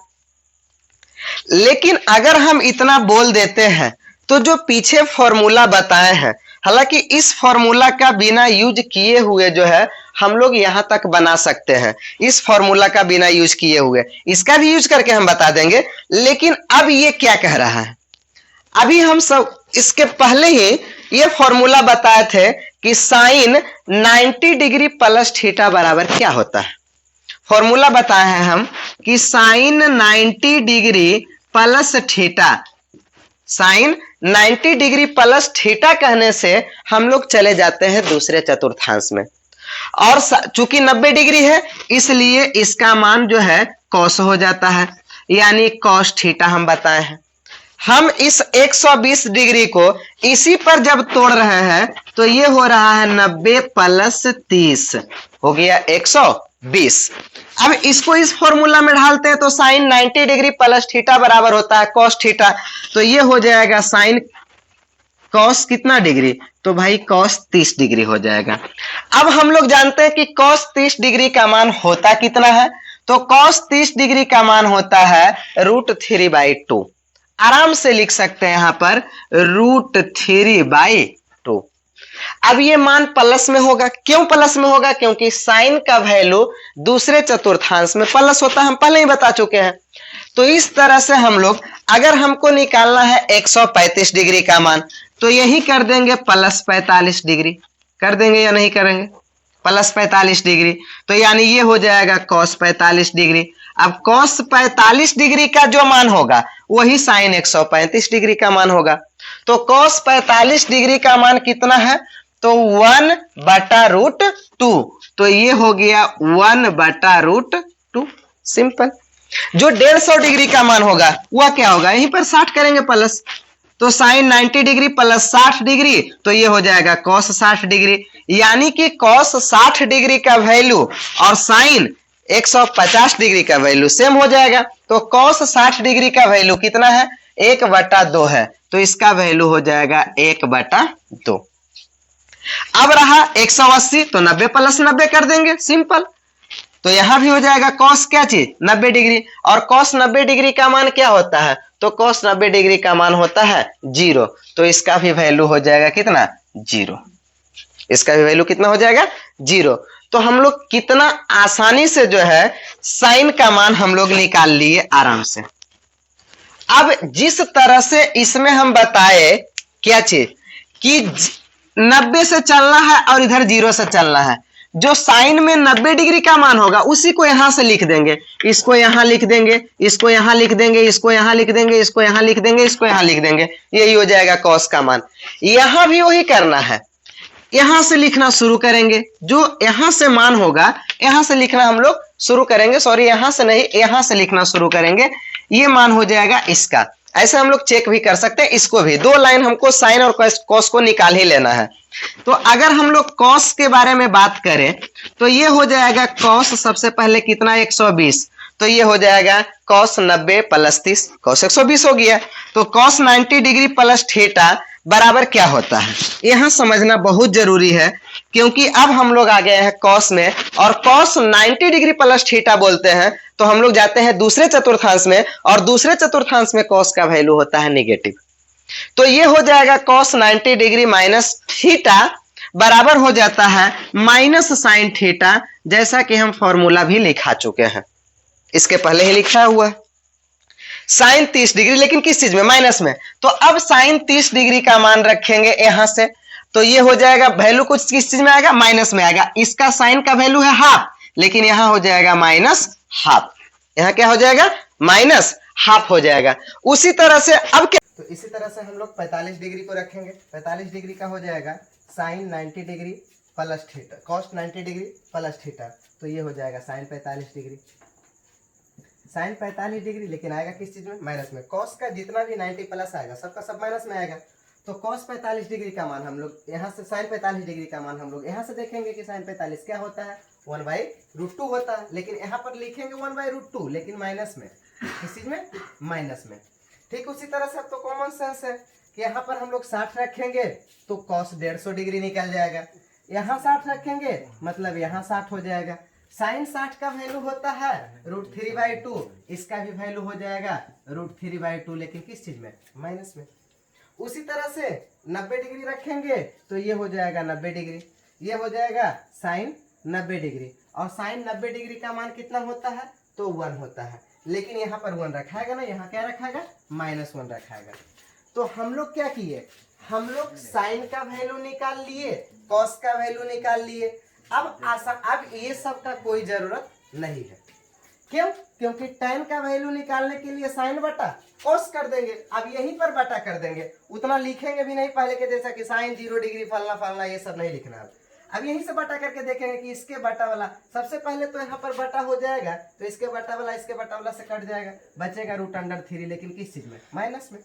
Speaker 1: लेकिन अगर हम इतना बोल देते हैं तो जो पीछे फॉर्मूला बताए हैं, हालांकि इस फॉर्मूला का बिना यूज किए हुए जो है हम लोग यहां तक बना सकते हैं, इस फॉर्मूला का बिना यूज किए हुए, इसका भी यूज करके हम बता देंगे। लेकिन अब ये क्या कह रहा है, अभी हम सब इसके पहले ही ये फॉर्मूला बताए थे कि साइन 90 डिग्री प्लस थीटा बराबर क्या होता है। फॉर्मूला बताए हैं हम कि sine 90 degree plus theta, sine 90 degree plus theta कहने से हम लोग चले जाते हैं दूसरे चतुर्थांश में, और चूंकि 90 डिग्री है इसलिए इसका मान जो है कॉस हो जाता है, यानी कॉस थीटा हम बताए हैं। हम इस 120 डिग्री को इसी पर जब तोड़ रहे हैं तो ये हो रहा है 90 प्लस 30 हो गया 120। अब इसको इस फॉर्मूला में ढालते हैं तो साइन 90 डिग्री प्लस थीटा बराबर होता है कॉस थीटा, तो ये हो जाएगा साइन कॉस कितना डिग्री, तो भाई कॉस 30 डिग्री हो जाएगा। अब हम लोग जानते हैं कि कॉस 30 डिग्री का मान होता कितना है, तो कॉस 30 डिग्री का मान होता है √3/2। आराम से लिख सकते हैं यहां पर √3/2। अब ये मान प्लस में होगा, क्यों प्लस में होगा? क्योंकि साइन का वैल्यू दूसरे चतुर्थांश में प्लस होता है, हम पहले ही बता चुके हैं। तो इस तरह से हम लोग, अगर हमको निकालना है 135 डिग्री का मान, तो यही कर देंगे प्लस 45 डिग्री, कर देंगे या नहीं करेंगे? प्लस 45 डिग्री, तो यानी ये हो जाएगा cos 45 डिग्री। अब cos 45 डिग्री का जो मान होगा वही साइन 135 डिग्री का मान होगा। तो cos 45 डिग्री का मान कितना है, तो 1/√2, तो ये हो गया 1/√2। सिंपल। जो 150 डिग्री का मान होगा वह क्या होगा, यहीं पर 60 करेंगे प्लस, तो साइन 90 डिग्री प्लस 60 डिग्री, तो ये हो जाएगा cos 60 डिग्री। यानी कि cos 60 डिग्री का वैल्यू और साइन 150 डिग्री का वैल्यू सेम हो जाएगा। तो cos 60 डिग्री का वैल्यू कितना है, 1/2 है, तो इसका वैल्यू हो जाएगा 1/2। अब रहा 180, तो 90 प्लस 90 कर देंगे, सिंपल। तो यहां भी हो जाएगा cos क्या चीज, 90 डिग्री, और cos 90 डिग्री का मान क्या होता है, तो cos 90 डिग्री का मान होता है 0, तो इसका भी वैल्यू हो जाएगा कितना, 0। इसका भी वैल्यू कितना हो जाएगा, 0। तो हम लोग कितना आसानी से जो है साइन का मान हम लोग निकाल लिए आराम से। अब जिस तरह से इसमें हम बताए क्या चीज कि 90 से चलना है और इधर 0 से चलना है, जो साइन में 90 डिग्री का मान होगा उसी को यहां से लिख देंगे, इसको यहां लिख देंगे, इसको यहां लिख देंगे, इसको यहां लिख देंगे, इसको यहां लिख देंगे, इसको यहां लिख देंगे, यही हो जाएगा cos का मान। यहां भी वही करना है, यहां से लिखना शुरू करेंगे, जो यहां से मान होगा यहां से लिखना हम लोग शुरू करेंगे, सॉरी यहां से नहीं, यहां से लिखना शुरू करेंगे, ये मान हो जाएगा इसका। ऐसे हम लोग चेक भी कर सकते हैं, इसको भी 2 लाइन हमको साइन और कॉस को निकाल ही लेना है। तो अगर हम लोग कॉस के बारे में बात करें तो ये हो जाएगा कॉस, सबसे पहले कितना 120, तो ये हो जाएगा कॉस 90 प्लस 30, कॉस 120 हो गया। तो कॉस 90 डिग्री प्लस थीटा बराबर क्या होता है, यहां समझना बहुत जरूरी है, क्योंकि अब हम लोग आ गए हैं कॉस में, और कॉस 90 डिग्री प्लस थीटा बोलते हैं तो हम लोग जाते हैं दूसरे चतुर्थांश में, और दूसरे चतुर्थांश में कॉस का वैल्यू होता है नेगेटिव। तो ये हो जाएगा कॉस 90 डिग्री माइनस थीटा बराबर हो जाता है माइनस साइन थीटा, जैसा कि हम फॉर्मूला भी लिखा चुके हैं, इसके पहले ही लिखा हुआ है। साइन 30 डिग्री, लेकिन किस चीज में, माइनस में, तो अब साइन 30 डिग्री का मान रखेंगे यहां से, तो ये हो जाएगा वैल्यू कुछ किस चीज में आएगा, माइनस में आएगा। इसका साइन का वैल्यू है हाफ, लेकिन यहां हो जाएगा माइनस हाफ, यहां क्या हो जाएगा, माइनस हाफ हो जाएगा। उसी तरह से अब क्या, तो इसी तरह से हम लोग 45 डिग्री को रखेंगे, 45 डिग्री का हो जाएगा sine 90 degree plus theta, cos 90 degree plus theta, तो ये हो जाएगा साइन 45 डिग्री, साइन 45 डिग्री, लेकिन आएगा किस चीज में, माइनस में। कॉस का जितना भी 90 प्लस आएगा सबका सब माइनस में आएगा, तो कॉस 45 डिग्री का मान हम लोग यहाँ से, साइन 45 डिग्री का मान हम लोग यहाँ से देखेंगे कि साइन 45 क्या होता है, 1/√2 होता है, लेकिन यहाँ पर लिखेंगे 1/√2, लेकिन माइनस में, किस चीज में, माइनस में। ठीक उसी तरह से अब तो कॉमन सेंस है कि यहाँ पर हम लोग 60 रखेंगे तो कॉस 150 डिग्री निकल जाएगा, यहाँ 60 रखेंगे मतलब यहाँ 60 हो जाएगा। साइन 60 का वैल्यू होता है √3/2, इसका भी वैल्यू हो जाएगा √3/2, लेकिन किस चीज में, माइनस में। उसी तरह से 90 डिग्री रखेंगे तो ये हो जाएगा 90 डिग्री, ये हो जाएगा साइन 90 डिग्री, और साइन 90 डिग्री का मान कितना होता है, तो 1 होता है, लेकिन यहाँ पर 1 रखाएगा ना, यहाँ क्या रखाएगा, -1 रखाएगा। तो हम लोग क्या किए, हम लोग साइन का वैल्यू निकाल लिए, कॉस का वैल्यू निकाल लिए। अब ये सब का कोई जरूरत नहीं है, क्यों, क्योंकि tan का वैल्यू निकालने के लिए साइन बटा कॉस कर देंगे, अब यहीं पर बटा कर देंगे, उतना लिखेंगे भी नहीं पहले के जैसा कि साइन 0 डिग्री फलना फलना, ये सब नहीं लिखना। अब यहीं से बटा करके देखेंगे कि इसके बटा वाला, सबसे पहले तो यहाँ पर बटा हो जाएगा, तो इसके बटा वाला इसके बटा वाला से कट जाएगा, बचेगा √3, लेकिन किस चीज में, माइनस में।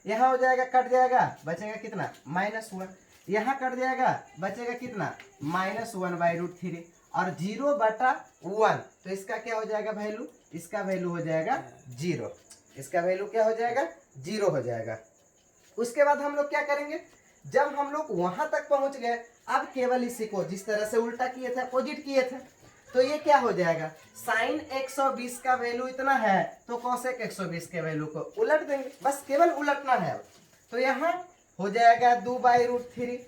Speaker 1: यहाँ हो जाएगा कट जाएगा, बचेगा कितना, -1, यहाँ कट जाएगा, बचेगा कितना, -1/√3, और 0/1, तो इसका क्या हो जाएगा वैल्यू, इसका वैल्यू हो जाएगा 0, इसका वैल्यू क्या हो जाएगा, 0 हो जाएगा। उसके बाद हम लोग क्या करेंगे, जब हम लोग वहां तक पहुंच गए, अब केवल इसी को जिस तरह से उल्टा किए थे, अपोजिट किए थे, तो ये क्या हो जाएगा, साइन 120 का वैल्यू इतना है तो कोसेक 120 के वैल्यू को उलट देंगे, बस केवल उलटना है। तो यहाँ हो जाएगा 2/√3,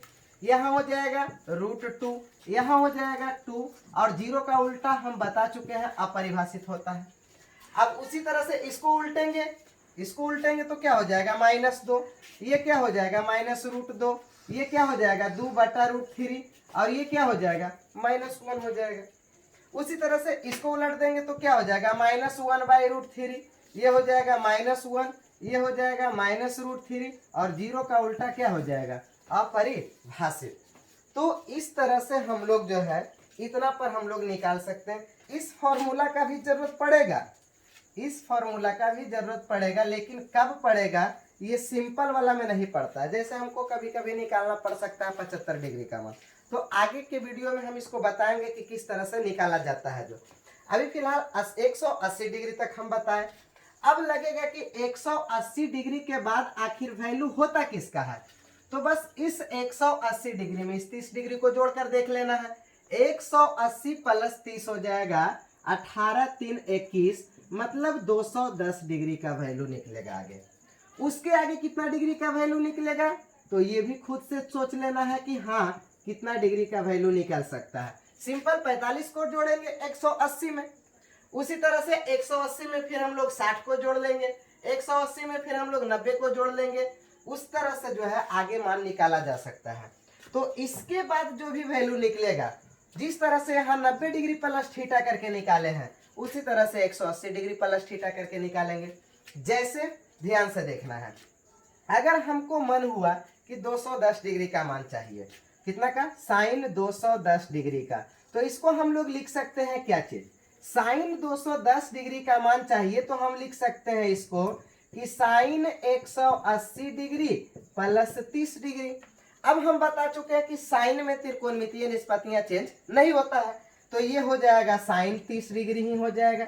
Speaker 1: यहाँ हो जाएगा √2, यहाँ हो जाएगा 2, और 0 का उल्टा हम बता चुके हैं अपरिभाषित होता है। अब उसी तरह से इसको उल्टेंगे, इसको उल्टेंगे तो क्या हो जाएगा, -2, ये क्या हो जाएगा, -√2, ये क्या हो जाएगा 2/√3, और ये क्या हो जाएगा, -1 हो जाएगा। उसी तरह से इसको उलट देंगे तो क्या हो जाएगा, -1/√3, ये हो जाएगा -1, ये हो जाएगा -√3, और 0 का उल्टा क्या हो जाएगा, अपरिभाषित। तो इस तरह से हम लोग जो है इतना पर हम लोग निकाल सकते हैं। इस फॉर्मूला का भी जरूरत पड़ेगा, इस फॉर्मूला का भी जरूरत पड़ेगा, लेकिन कब पड़ेगा, ये सिंपल वाला में नहीं पड़ता है, जैसे हमको कभी कभी निकालना पड़ सकता है 75 डिग्री का मान, तो आगे के वीडियो में हम इसको बताएंगे कि किस तरह से निकाला जाता है। जो अभी फिलहाल 180 डिग्री तक हम बताएं। अब लगेगा कि 180 डिग्री के बाद आखिर वैल्यू होता किसका है, तो बस इस 180 डिग्री में इस 30 डिग्री को जोड़कर देख लेना है। 180 + 30 हो जाएगा 18 3 21, मतलब 210 डिग्री का वैल्यू निकलेगा। आगे उसके आगे कितना डिग्री का वैल्यू निकलेगा, तो ये भी खुद से सोच लेना है कि हाँ कितना डिग्री का वैल्यू निकल सकता है। सिंपल 45 को जोड़ेंगे 180 में, उसी तरह से 180 में फिर हम लोग 60 को जोड़ लेंगे, 180 में फिर हम लोग 90 को जोड़ लेंगे, उस तरह से जो है आगे मान निकाला जा सकता है। तो इसके बाद जो भी वैल्यू निकलेगा, जिस तरह से यहाँ 90 डिग्री प्लस थीटा करके निकाले हैं, उसी तरह से 180 डिग्री प्लस थीटा करके निकालेंगे। जैसे ध्यान से देखना है, अगर हमको मन हुआ कि 210 डिग्री का मान चाहिए। कितना का? साइन 210 डिग्री का। तो इसको हम लोग लिख सकते हैं क्या चीज? साइन 210 डिग्री का मान चाहिए तो हम लिख सकते हैं इसको कि साइन 180 डिग्री प्लस 30 डिग्री। अब हम बता चुके हैं कि साइन में त्रिकोणमितीय निष्पत्तियां चेंज नहीं होता है, तो ये हो जाएगा साइन 30 डिग्री ही हो जाएगा।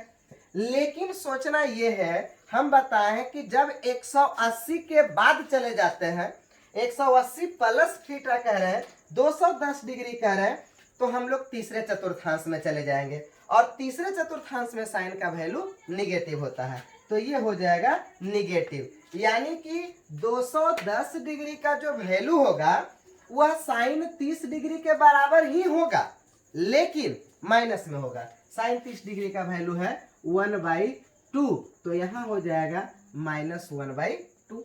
Speaker 1: लेकिन सोचना ये है, हम बताएं कि जब 180 के बाद चले जाते हैं, 180 प्लस थीटा कह रहे हैं, 210 डिग्री कह रहे हैं, तो हम लोग तीसरे चतुर्थांश में चले जाएंगे और तीसरे चतुर्थांश में साइन का वैल्यू निगेटिव होता है, तो ये हो जाएगा निगेटिव। यानी कि 210 डिग्री का जो वैल्यू होगा वह साइन 30 डिग्री के बराबर ही होगा, लेकिन माइनस में होगा। साइन 30 डिग्री का वैल्यू है 1/2, तो यहाँ हो जाएगा -1/2।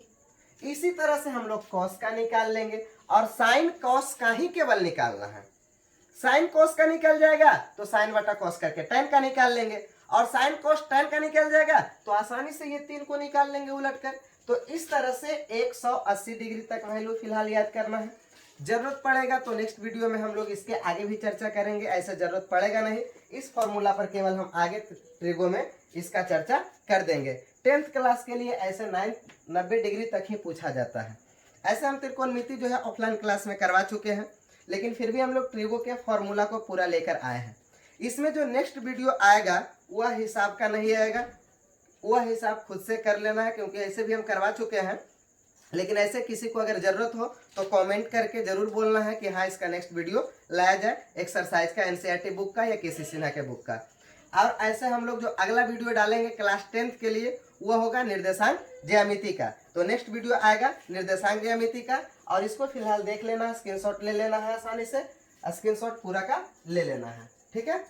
Speaker 1: इसी तरह से हम लोग कॉस का निकाल लेंगे और साइन कॉस का ही केवल निकालना है। साइन कॉस का निकल जाएगा तो साइन बटा कॉस करके टैन का निकाल लेंगे, और साइन कॉस टैन का निकल जाएगा तो आसानी से ये 3 को निकाल लेंगे उलटकर। तो इस तरह से 180 डिग्री तक वैल्यू फिलहाल याद करना है। जरूरत पड़ेगा तो नेक्स्ट वीडियो में हम लोग इसके आगे भी चर्चा करेंगे, ऐसा जरूरत पड़ेगा नहीं। इस फॉर्मूला पर केवल हम आगे ट्रिगो में इसका चर्चा कर देंगे। 10th क्लास के लिए ऐसे 90 डिग्री तक ही पूछा जाता है। ऐसे हम त्रिकोणमिति जो है ऑफलाइन क्लास में करवा चुके हैं, लेकिन फिर भी हम लोग ट्रिगो के फॉर्मूला को पूरा लेकर आए हैं। इसमें जो नेक्स्ट वीडियो आएगा वह हिसाब का नहीं आएगा, वह हिसाब खुद से कर लेना है, क्योंकि ऐसे भी हम करवा चुके हैं। लेकिन ऐसे किसी को अगर जरूरत हो तो कमेंट करके जरूर बोलना है कि हाँ इसका नेक्स्ट वीडियो लाया जाए, एक्सरसाइज का, एनसीईआरटी बुक का या केसी सिन्हा के बुक का। और ऐसे हम लोग जो अगला वीडियो डालेंगे क्लास 10th के लिए वह होगा निर्देशांक ज्यामिति का। तो नेक्स्ट वीडियो आएगा निर्देशांक ज्यामिति का, और इसको फिलहाल देख लेना है, स्क्रीनशॉट ले लेना है, आसानी से स्क्रीनशॉट पूरा का ले लेना है। ठीक है।